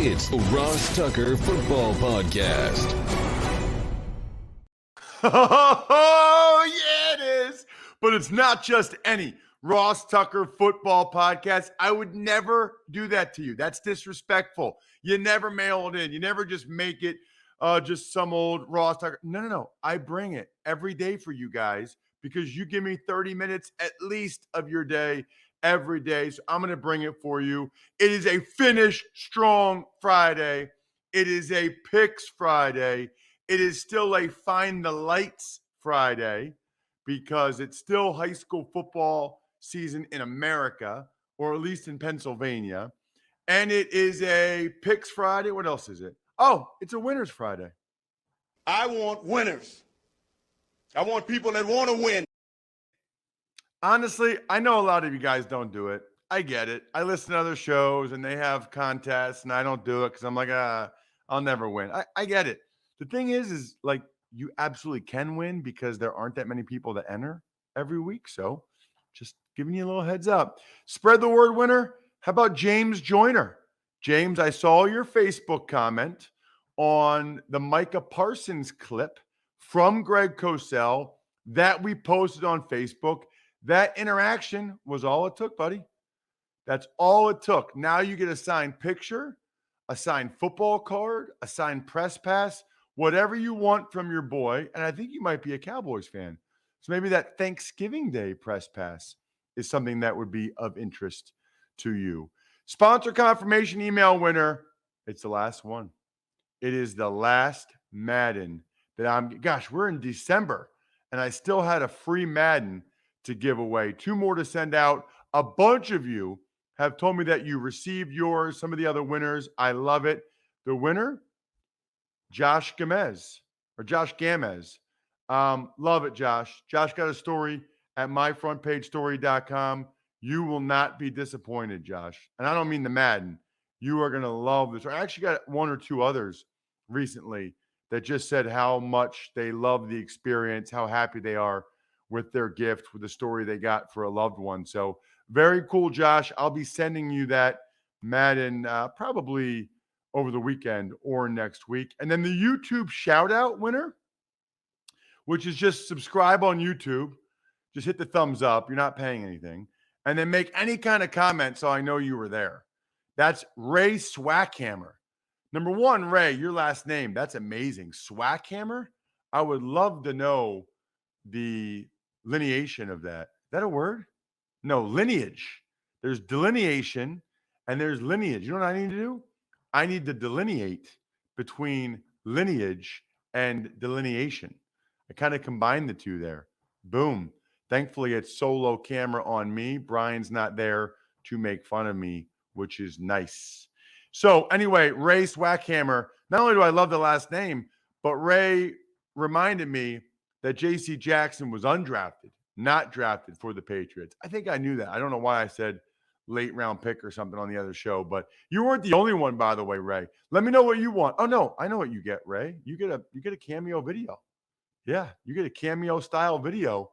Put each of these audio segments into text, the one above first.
It's the Ross Tucker Football Podcast. Oh, yeah, it is. But it's not just any Ross Tucker Football Podcast. I would never do that to you. That's disrespectful. You never mail it in. You never just make it just some old Ross Tucker. No. I bring it every day for you guys because you give me 30 minutes at least of your day every day. So I'm going to bring it for you. It is a Finish Strong Friday. It is a Picks Friday. It is still a Find the Lights Friday because it's still high school football season in America, or at least in Pennsylvania. And it is a Picks Friday. What else is it? Oh, it's a Winners Friday. I want winners. I want people that want to win. Honestly, I know a lot of you guys don't do it. I get it. I listen to other shows and they have contests and I don't do it because I'm like, I'll never win. I get it. The thing is like you absolutely can win because there aren't that many people that enter every week. So just giving you a little heads up. Spread the word, winner. How about James Joyner? James, I saw your Facebook comment on the Micah Parsons clip from Greg Cosell that we posted on Facebook. That interaction was all it took, buddy. That's all it took. Now you get a signed picture, a signed football card, a signed press pass, whatever you want from your boy. And I think you might be a Cowboys fan. So maybe that Thanksgiving Day press pass is something that would be of interest to you. Sponsor confirmation email winner. It's the last one. It is the last Madden that gosh, we're in December and I still had a free Madden to give away. 2 more to send out. A bunch of you have told me that you received yours. Some of the other winners, I love it. The winner, Josh Gamez. Love it, Josh. Josh got a story at myfrontpagestory.com. You will not be disappointed, Josh. And I don't mean the Madden. You are going to love this. I actually got 1 or 2 others recently that just said how much they love the experience, how happy they are with their gift, with the story they got for a loved one. So very cool, Josh. I'll be sending you that Madden probably over the weekend or next week. And then the YouTube shout out winner, which is just subscribe on YouTube. Just hit the thumbs up. You're not paying anything. And then make any kind of comment so I know you were there. That's Ray Swackhammer. Number 1, Ray, your last name. That's amazing. Swackhammer? I would love to know the lineation of that. Is that a word? No, lineage. There's delineation and there's lineage. You know what I need to do? I need to delineate between lineage and delineation. I kind of combine the two there. Boom. Thankfully, it's solo camera on me. Brian's not there to make fun of me, which is nice. So anyway, Ray Swackhammer, not only do I love the last name, but Ray reminded me that J.C. Jackson was undrafted, not drafted for the Patriots. I think I knew that. I don't know why I said late round pick or something on the other show, but you weren't the only one, by the way, Ray. Let me know what you want. Oh, no, I know what you get, Ray. You get a cameo video. Yeah, you get a cameo style video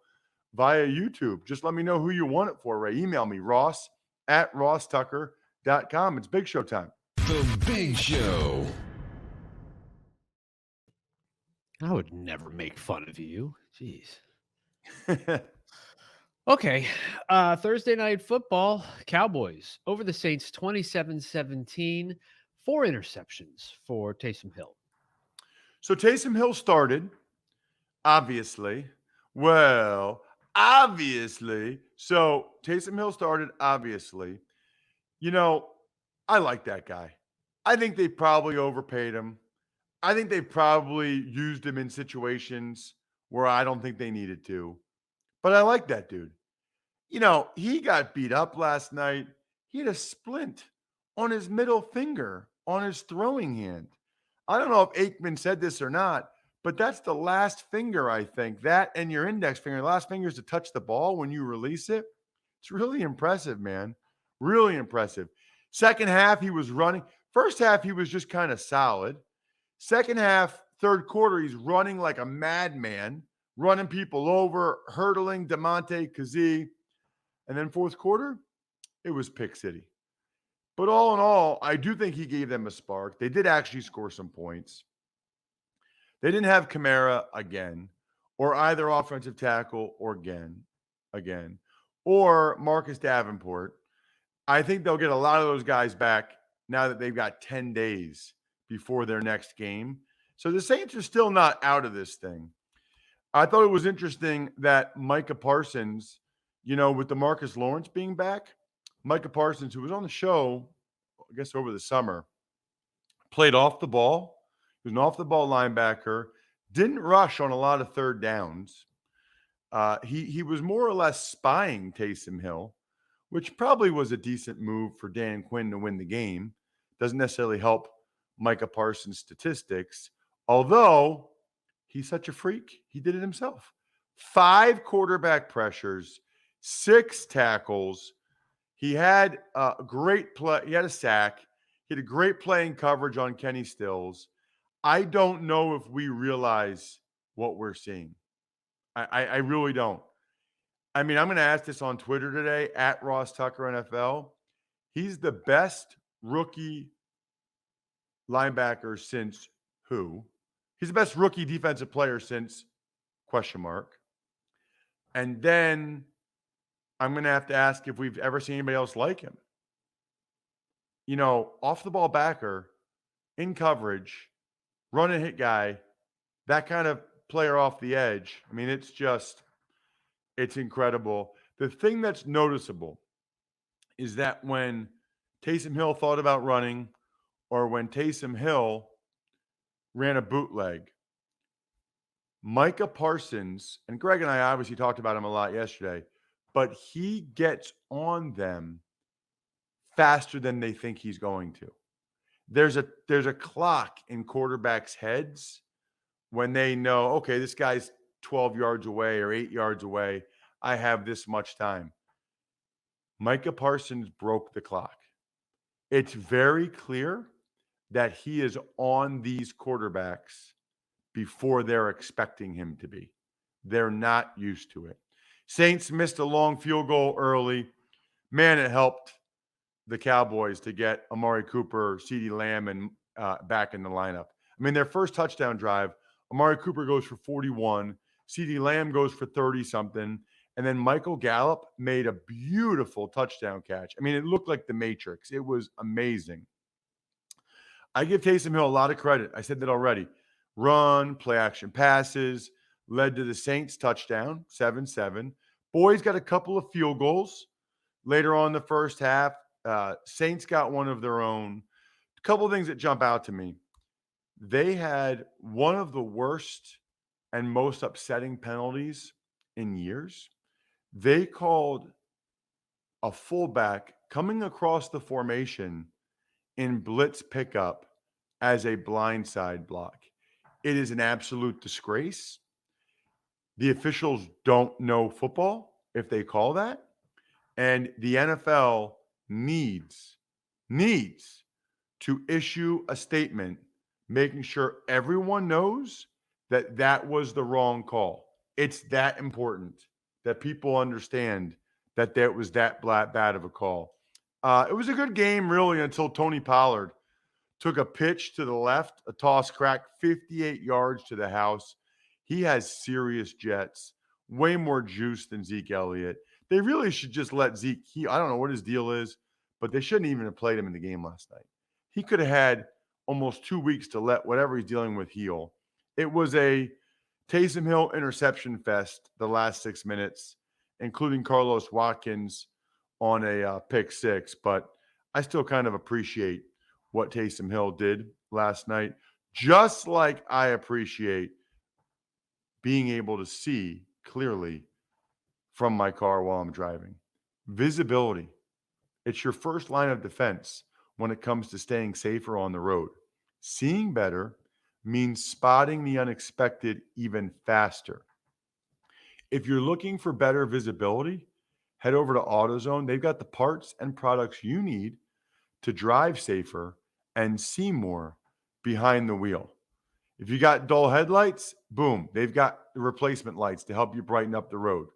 via YouTube. Just let me know who you want it for, Ray. Email me, ross@rosstucker.com. It's Big Show time. The Big Show. I would never make fun of you. Jeez. Okay. Thursday night football, Cowboys over the Saints 27-17, 4 interceptions for Taysom Hill. So Taysom Hill started, obviously. So Taysom Hill started, obviously. You know, I like that guy. I think they probably overpaid him. I think they probably used him in situations where I don't think they needed to. But I like that dude. You know, he got beat up last night. He had a splint on his middle finger on his throwing hand. I don't know if Aikman said this or not, but that's the last finger, I think. That and your index finger. The last finger is to touch the ball when you release it. It's really impressive, man. Really impressive. Second half, he was running. First half, he was just kind of solid. Second half, third quarter, he's running like a madman, running people over, hurdling DeMonte Kazee. And then fourth quarter, it was pick city. But all in all, I do think he gave them a spark. They did actually score some points. They didn't have Kamara again, or either offensive tackle or again, or Marcus Davenport. I think they'll get a lot of those guys back now that they've got 10 days before their next game. So the Saints are still not out of this thing. I thought it was interesting that Micah Parsons, with the Marcus Lawrence being back, Micah Parsons, who was on the show, I guess over the summer, played off the ball. He was an off the ball linebacker, didn't rush on a lot of third downs. He was more or less spying Taysom Hill, which probably was a decent move for Dan Quinn to win the game. Doesn't necessarily help Micah Parsons' statistics, although he's such a freak. He did it himself. 5 quarterback pressures, 6 tackles. He had a great play. He had a sack. He had a great play in coverage on Kenny Stills. I don't know if we realize what we're seeing. I really don't. I mean, I'm going to ask this on Twitter today, at Ross Tucker NFL. He's the best rookie linebacker since who? He's the best rookie defensive player since ? And then I'm going to have to ask if we've ever seen anybody else like him. Off the ball backer, in coverage, run and hit guy, that kind of player off the edge. I mean, it's incredible. The thing that's noticeable is that when Taysom Hill thought about running, or when Taysom Hill ran a bootleg, Micah Parsons, and Greg and I obviously talked about him a lot yesterday, but he gets on them faster than they think he's going to. There's a clock in quarterbacks' heads when they know, okay, this guy's 12 yards away or 8 yards away. I have this much time. Micah Parsons broke the clock. It's very clear that he is on these quarterbacks before they're expecting him to be. They're not used to it. Saints missed a long field goal early. Man, it helped the Cowboys to get Amari Cooper, CeeDee Lamb, and back in the lineup. I mean, their first touchdown drive, Amari Cooper goes for 41, CeeDee Lamb goes for 30-something, and then Michael Gallup made a beautiful touchdown catch. I mean, it looked like the Matrix. It was amazing. I give Taysom Hill a lot of credit. I said that already. Run, play action passes, led to the Saints touchdown, 7-7. Boys got a couple of field goals later on in the first half. Saints got one of their own. A couple of things that jump out to me. They had one of the worst and most upsetting penalties in years. They called a fullback coming across the formation in blitz pickup as a blindside block. It is an absolute disgrace. The officials don't know football if they call that. And the NFL needs to issue a statement making sure everyone knows that that was the wrong call. It's that important that people understand that that was that bad of a call. It was a good game, really, until Tony Pollard took a pitch to the left, a toss crack, 58 yards to the house. He has serious jets, way more juice than Zeke Elliott. They really should just let Zeke, I don't know what his deal is, but they shouldn't even have played him in the game last night. He could have had almost 2 weeks to let whatever he's dealing with heal. It was a Taysom Hill interception fest the last 6 minutes, including Carlos Watkins on a pick six. But I still kind of appreciate what Taysom Hill did last night, just like I appreciate being able to see clearly from my car while I'm driving. Visibility. It's your first line of defense when it comes to staying safer on the road. Seeing better means spotting the unexpected even faster. If you're looking for better visibility, head over to AutoZone. They've got the parts and products you need to drive safer and see more behind the wheel. If you got dull headlights, boom, they've got the replacement lights to help you brighten up the road.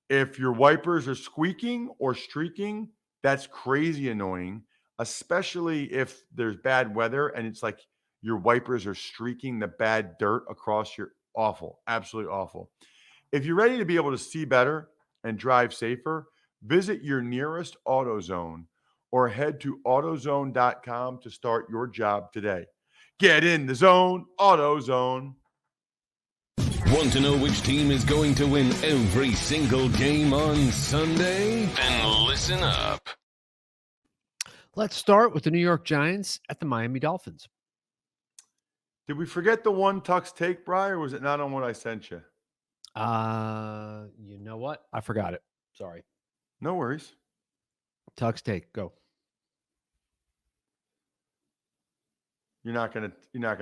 If your wipers are squeaking or streaking, that's crazy annoying. especially if there's bad weather and it's like your wipers are streaking the bad dirt across your awful, absolutely awful. If you're ready to be able to see better and drive safer, visit your nearest AutoZone or head to AutoZone.com to start your job today. Get in the zone, AutoZone. Want to know which team is going to win every single game on Sunday? Then listen up. Let's start with the New York Giants at the Miami Dolphins. Did we forget the one Tux take, Bri, or was it not on what I sent you? You know what? I forgot it. Sorry. No worries. Tux take, go. You're not gonna I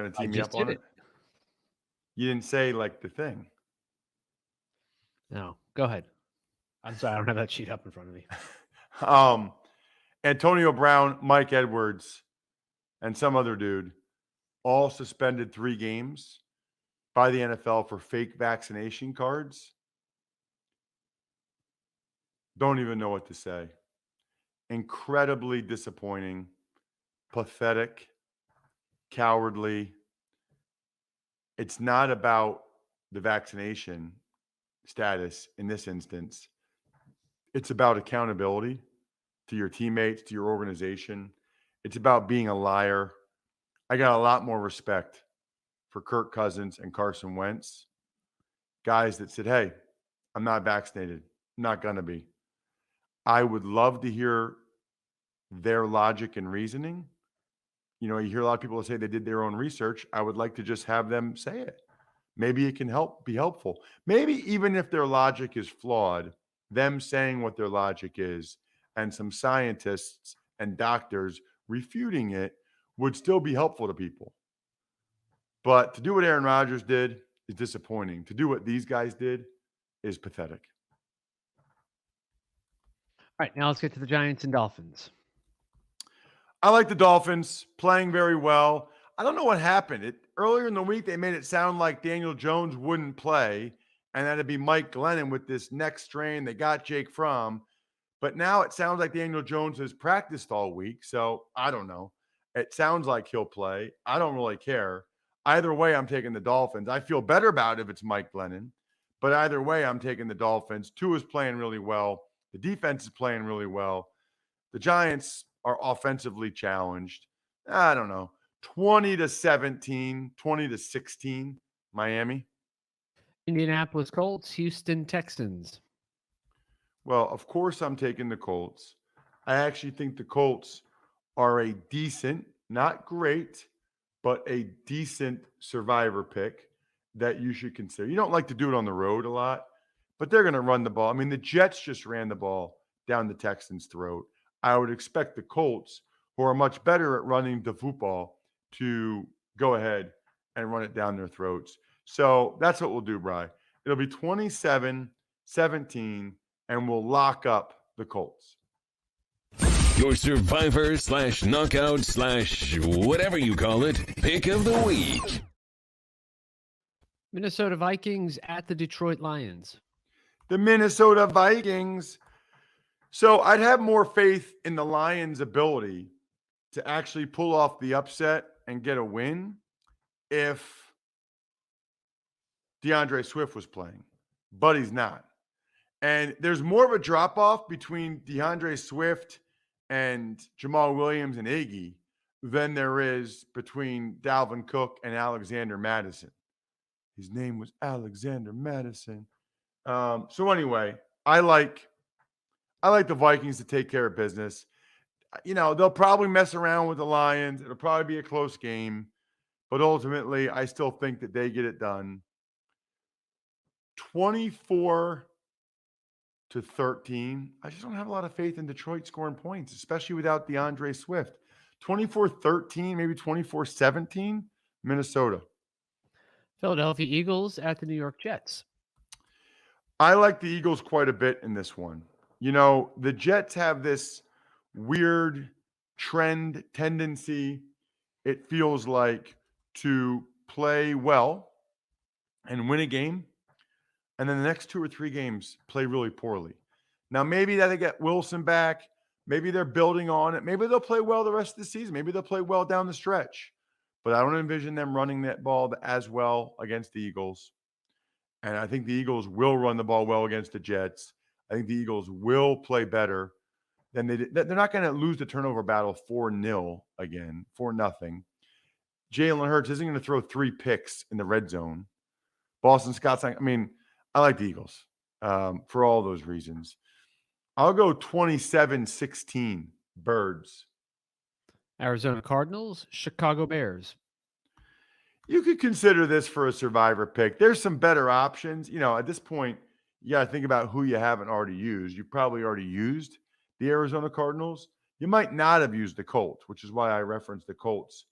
team me just up on did it. You didn't say like the thing. No, go ahead. I'm sorry, I don't have that sheet up in front of me. Antonio Brown, Mike Edwards, and some other dude all suspended 3 games by the NFL for fake vaccination cards. Don't even know what to say. Incredibly disappointing, pathetic, cowardly. It's not about the vaccination status in this instance. It's about accountability to your teammates, to your organization. It's about being a liar. I got a lot more respect for Kirk Cousins and Carson Wentz, guys that said, hey, I'm not vaccinated. I'm not going to be. I would love to hear their logic and reasoning. You know, you hear a lot of people say they did their own research. I would like to just have them say it. Maybe it can be helpful. Maybe even if their logic is flawed, them saying what their logic is and some scientists and doctors refuting it would still be helpful to people. But to do what Aaron Rodgers did is disappointing. To do what these guys did is pathetic. All right, now let's get to the Giants and Dolphins. I like the Dolphins playing very well. I don't know what happened. Earlier in the week, they made it sound like Daniel Jones wouldn't play, and that'd be Mike Glennon with this neck strain. They got Jake Fromm. But now it sounds like Daniel Jones has practiced all week. So I don't know. It sounds like he'll play. I don't really care. Either way, I'm taking the Dolphins. I feel better about it if it's Mike Glennon. But either way, I'm taking the Dolphins. Tua's playing really well. The defense is playing really well. The Giants are offensively challenged. I don't know. 20-17, 20-16, Miami. Indianapolis Colts, Houston Texans. Well, of course I'm taking the Colts. I actually think the Colts are a decent, not great, but a decent survivor pick that you should consider. You don't like to do it on the road a lot, but they're going to run the ball. I mean, the Jets just ran the ball down the Texans' throat. I would expect the Colts, who are much better at running the football, to go ahead and run it down their throats. So that's what we'll do, Bri. It'll be 27-17, and we'll lock up the Colts. Your survivor / knockout / whatever you call it, pick of the week. Minnesota Vikings at the Detroit Lions. The Minnesota Vikings. So I'd have more faith in the Lions' ability to actually pull off the upset and get a win if DeAndre Swift was playing, but he's not. And there's more of a drop-off between DeAndre Swift and Jamal Williams and Iggy than there is between Dalvin Cook and Alexander Madison. His name was Alexander Madison. So anyway, I like the Vikings to take care of business. You know, they'll probably mess around with the Lions. It'll probably be a close game. But ultimately, I still think that they get it done. 24-13. I just don't have a lot of faith in Detroit scoring points, especially without DeAndre Swift. 24-13, maybe 24-17, Minnesota. Philadelphia Eagles at the New York Jets. I like the Eagles quite a bit in this one. You know, the Jets have this weird tendency, it feels like, to play well and win a game, and then the next 2 or 3 games play really poorly. Now, maybe that they get Wilson back. Maybe they're building on it. Maybe they'll play well the rest of the season. Maybe they'll play well down the stretch. But I don't envision them running that ball as well against the Eagles. And I think the Eagles will run the ball well against the Jets. I think the Eagles will play better than they did. They're not going to lose the turnover battle 4-0 again, 4-0. Jalen Hurts isn't going to throw 3 picks in the red zone. Boston Scott's like, I mean, I like the Eagles for all those reasons. I'll go 27-16 Birds. Arizona Cardinals, Chicago Bears. You could consider this for a survivor pick. There's some better options. At this point, you got to think about who you haven't already used. You probably already used the Arizona Cardinals. You might not have used the Colts, which is why I referenced the Colts.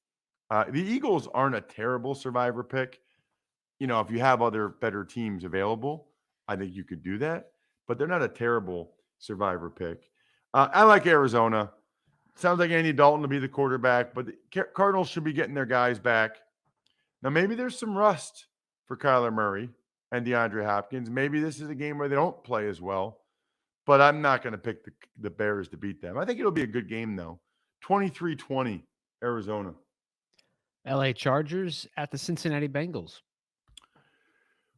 The Eagles aren't a terrible survivor pick. If you have other better teams available, I think you could do that. But they're not a terrible survivor pick. I like Arizona. Sounds like Andy Dalton to be the quarterback, but the Cardinals should be getting their guys back. Now, maybe there's some rust for Kyler Murray and DeAndre Hopkins. Maybe this is a game where they don't play as well, but I'm not going to pick the Bears to beat them. I think it'll be a good game, though. 23-20, Arizona. LA Chargers at the Cincinnati Bengals.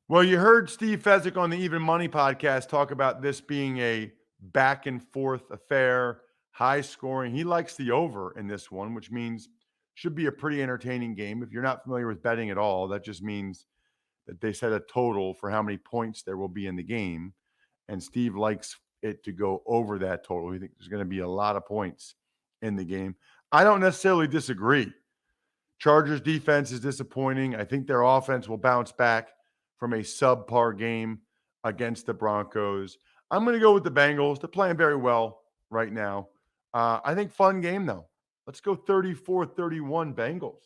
Well, you heard Steve Fezzik on the Even Money podcast talk about this being a back and forth affair, high scoring. He likes the over in this one, which means should be a pretty entertaining game. If you're not familiar with betting at all, that just means that they set a total for how many points there will be in the game. And Steve likes it to go over that total. He thinks there's going to be a lot of points in the game. I don't necessarily disagree. Chargers defense is disappointing. I think their offense will bounce back from a subpar game against the Broncos. I'm going to go with the Bengals. They're playing very well right now. I think fun game, though. Let's go 34-31 Bengals.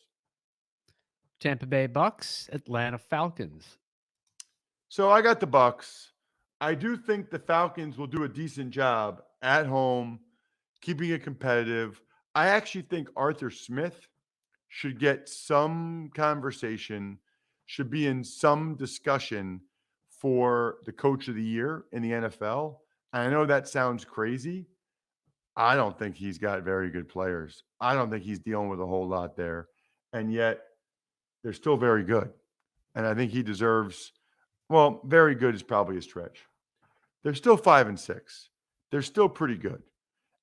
Tampa Bay Bucks, Atlanta Falcons. So I got the Bucks. I do think the Falcons will do a decent job at home, keeping it competitive. I actually think Arthur Smith should get some conversation, should be in some discussion for the coach of the year in the NFL. And I know that sounds crazy. I don't think he's got very good players. I don't think he's dealing with a whole lot there. And yet they're still very good. And I think he deserves, well, very good is probably a stretch. They're still 5-6. They're still pretty good.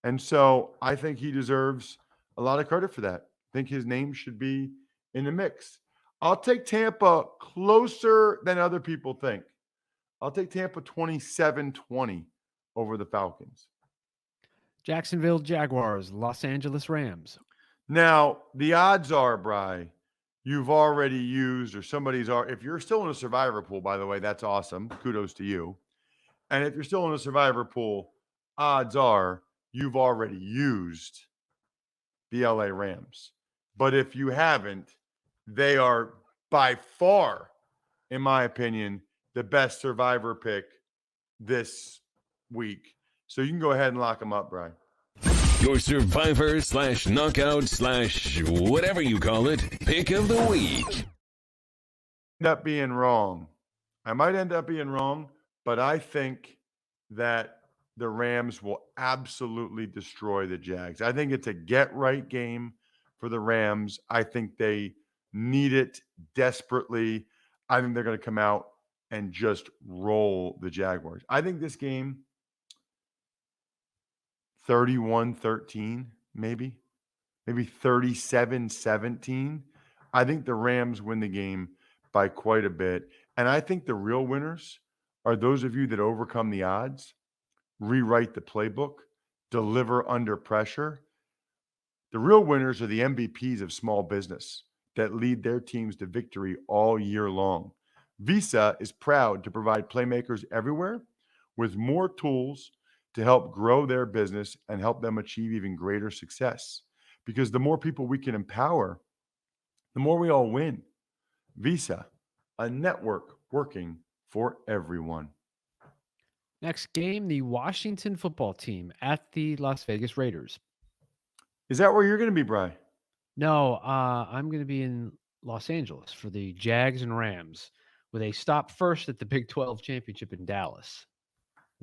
And so I think he deserves a lot of credit for that. I think his name should be in the mix. I'll take Tampa closer than other people think. I'll take Tampa 27-20 over the Falcons. Jacksonville Jaguars, Los Angeles Rams. Now, the odds are, Bri, you've already used or somebody's – if you're still in a survivor pool, by the way, that's awesome. Kudos to you. And if you're still in a survivor pool, odds are you've already used the LA Rams. But if you haven't, they are by far, in my opinion, the best survivor pick this week. So you can go ahead and lock them up, Brian. Your survivor / knockout / whatever you call it, pick of the week. End up being wrong. I might end up being wrong, but I think that the Rams will absolutely destroy the Jags. I think it's a get-right game for the Rams. I think they need it desperately. I think they're going to come out and just roll the Jaguars. I think this game, 31-13, maybe 37-17. I think the Rams win the game by quite a bit. And I think the real winners are those of you that overcome the odds, rewrite the playbook, deliver under pressure. The real winners are the MVPs of small business that lead their teams to victory all year long. Visa is proud to provide playmakers everywhere with more tools to help grow their business and help them achieve even greater success. Because the more people we can empower, the more we all win. Visa, a network working for everyone. Next game, the Washington football team at the Las Vegas Raiders. Is that where you're going to be, Bri? No, I'm going to be in Los Angeles for the Jags and Rams with a stop first at the Big 12 championship in Dallas.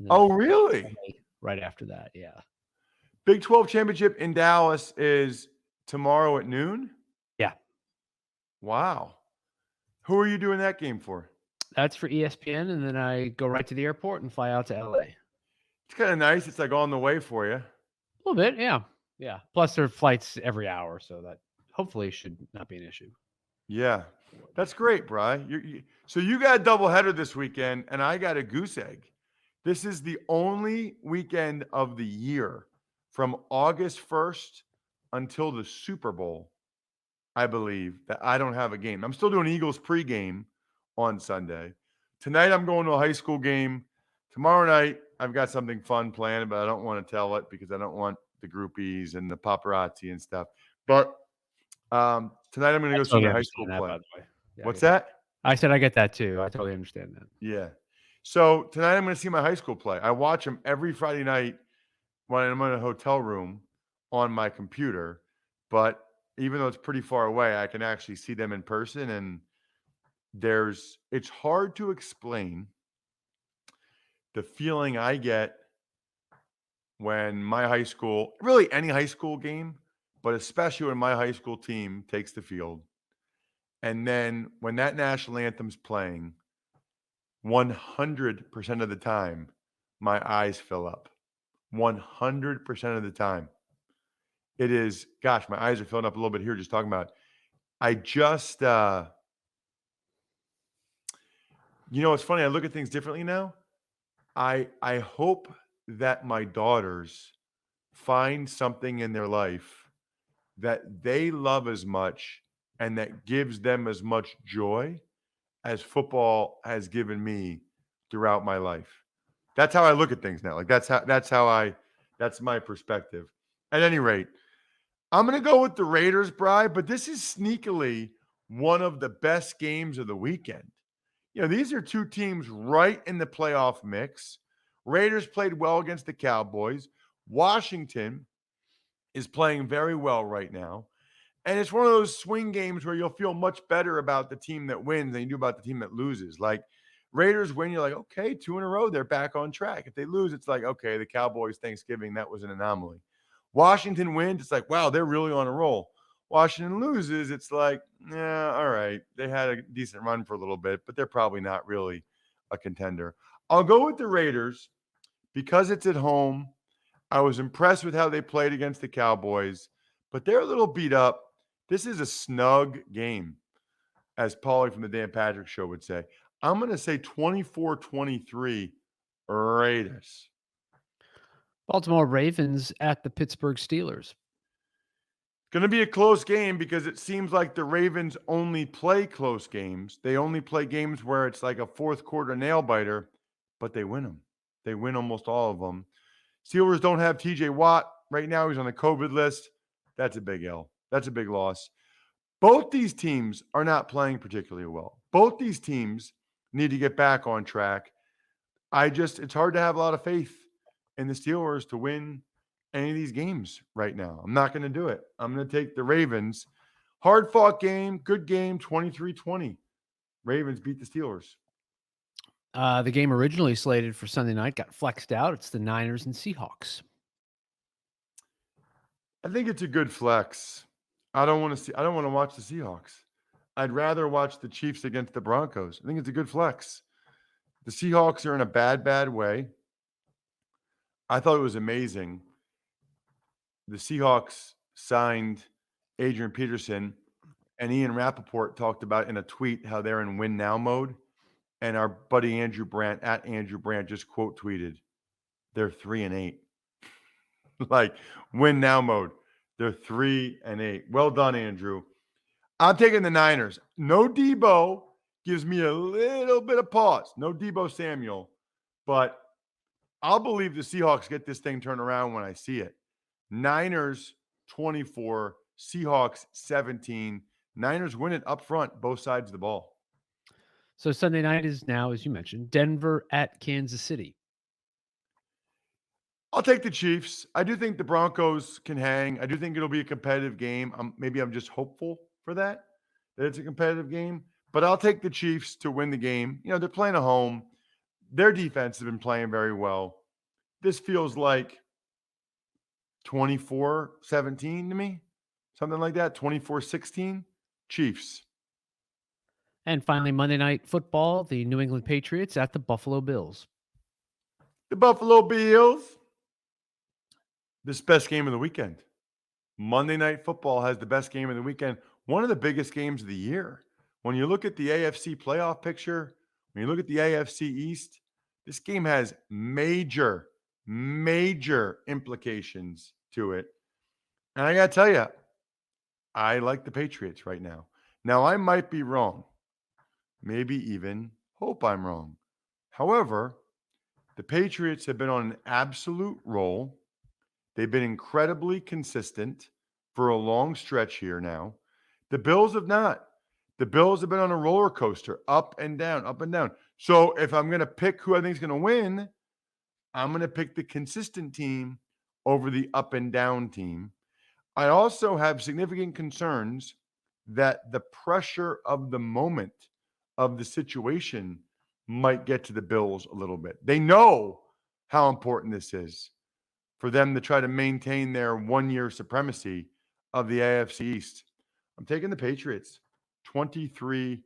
Oh, really? Right after that, yeah. Big 12 championship in Dallas is tomorrow at noon? Yeah. Wow. Who are you doing that game for? That's for ESPN, and then I go right to the airport and fly out to LA. It's kind of nice. It's like on the way for you. A little bit, yeah. Yeah. Plus, there are flights every hour, so that hopefully should not be an issue. Yeah. That's great, Bri. So you got a doubleheader this weekend, and I got a goose egg. This is the only weekend of the year from August 1st until the Super Bowl, I believe, that I don't have a game. I'm still doing Eagles pregame on Sunday. Tonight, I'm going to a high school game. Tomorrow night, I've got something fun planned, but I don't want to tell it because I don't want the groupies and the paparazzi and stuff. But tonight, I'm going to go see my high school play. By the way. Yeah, What's that? I said I get that too. I totally understand that. Yeah. So tonight, I'm going to see my high school play. I watch them every Friday night when I'm in a hotel room on my computer. But even though it's pretty far away, I can actually see them in person. And it's hard to explain the feeling I get when my high school, really any high school game, but especially when my high school team takes the field. And then when that national anthem's playing, 100% of the time, my eyes fill up. 100% of the time. It is, gosh, my eyes are filling up a little bit here just talking about it. I just, it's funny. I look at things differently now. I hope that my daughters find something in their life that they love as much and that gives them as much joy as football has given me throughout my life. That's how I look at things now. Like that's my perspective. At any rate, I'm going to go with the Raiders, Bri, but this is sneakily one of the best games of the weekend. These are two teams right in the playoff mix. Raiders played well against the Cowboys. Washington is playing very well right now. And it's one of those swing games where you'll feel much better about the team that wins than you do about the team that loses. Like Raiders win, you're like, okay, 2 in a row, they're back on track. If they lose, it's like, okay, the Cowboys Thanksgiving, that was an anomaly. Washington wins, it's like, wow, they're really on a roll. Washington loses, it's like, yeah, all right. They had a decent run for a little bit, but they're probably not really a contender. I'll go with the Raiders because it's at home. I was impressed with how they played against the Cowboys, but they're a little beat up. This is a snug game, as Paulie from the Dan Patrick Show would say. I'm going to say 24-23 Raiders. Baltimore Ravens at the Pittsburgh Steelers. Going to be a close game because it seems like the Ravens only play close games. They only play games where it's like a fourth quarter nail biter, but they win them. They win almost all of them. Steelers don't have TJ Watt right now. He's on the COVID list. That's a big L. That's a big loss. Both these teams are not playing particularly well. Both these teams need to get back on track. It's hard to have a lot of faith in the Steelers to win any of these games right now. I'm not going to do it. I'm going to take the Ravens. Hard-fought game, good game, 23-20. Ravens beat the Steelers. The game originally slated for Sunday night got flexed out. It's the Niners and Seahawks. I think it's a good flex. I don't want to watch the Seahawks. I'd rather watch the Chiefs against the Broncos. I think it's a good flex. The Seahawks are in a bad way. I thought it was amazing. The Seahawks signed Adrian Peterson, and Ian Rappaport talked about in a tweet how they're in win now mode. And our buddy Andrew Brandt at Andrew Brandt just quote tweeted, they're 3-8. Like win now mode. They're 3-8. Well done, Andrew. I'm taking the Niners. No Debo gives me a little bit of pause. No Debo Samuel, but I'll believe the Seahawks get this thing turned around when I see it. Niners 24, Seahawks 17. Niners win it up front, both sides of the ball. So Sunday night is now, as you mentioned, Denver at Kansas City. I'll take the Chiefs. I do think the Broncos can hang. I do think it'll be a competitive game. Maybe I'm just hopeful for that it's a competitive game. But I'll take the Chiefs to win the game. They're playing at home. Their defense has been playing very well. This feels like 24-17 to me, something like that, 24-16, Chiefs. And finally, Monday Night Football, the New England Patriots at the Buffalo Bills. The Buffalo Bills. This best game of the weekend. Monday Night Football has the best game of the weekend. One of the biggest games of the year. When you look at the AFC playoff picture, when you look at the AFC East, this game has major implications to it. And I got to tell you, I like the Patriots right now. Now, I might be wrong. Maybe even hope I'm wrong. However, the Patriots have been on an absolute roll. They've been incredibly consistent for a long stretch here now. The Bills have not. The Bills have been on a roller coaster, up and down, up and down. So if I'm going to pick who I think is going to win, I'm going to pick the consistent team over the up and down team. I also have significant concerns that the pressure of the moment of the situation might get to the Bills a little bit. They know how important this is for them to try to maintain their one-year supremacy of the AFC East. I'm taking the Patriots, 23-20.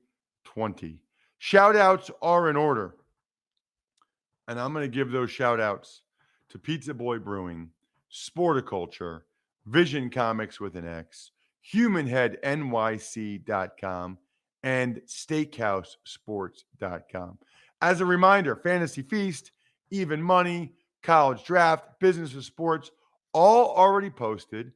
Shout-outs are in order. And I'm going to give those shout-outs to Pizza Boy Brewing, Sporticulture, Vision Comics with an X, HumanHeadNYC.com, and SteakhouseSports.com. As a reminder, Fantasy Feast, Even Money, College Draft, Business of Sports, all already posted.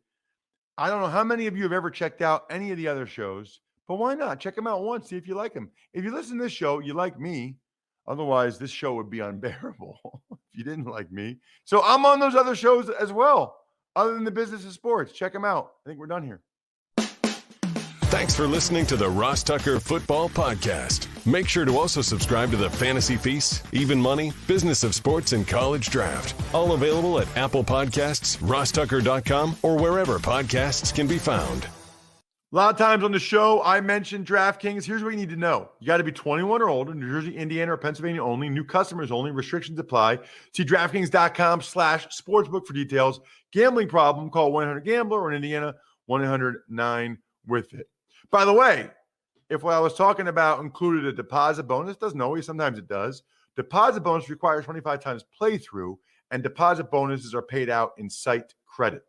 I don't know how many of you have ever checked out any of the other shows, but why not? Check them out once, see if you like them. If you listen to this show, you like me. Otherwise, this show would be unbearable if you didn't like me. So I'm on those other shows as well, other than the Business of Sports. Check them out. I think we're done here. Thanks for listening to the Ross Tucker Football Podcast. Make sure to also subscribe to the Fantasy Feast, Even Money, Business of Sports, and College Draft. All available at Apple Podcasts, rosstucker.com, or wherever podcasts can be found. A lot of times on the show, I mentioned DraftKings. Here's what you need to know. You got to be 21 or older, New Jersey, Indiana, or Pennsylvania only. New customers only. Restrictions apply. See DraftKings.com/sportsbook for details. Gambling problem, call 1-800-GAMBLER, or in Indiana, 1-800-9-WITH-IT. By the way, if what I was talking about included a deposit bonus, doesn't always, sometimes it does. Deposit bonus requires 25 times playthrough, and deposit bonuses are paid out in site credit.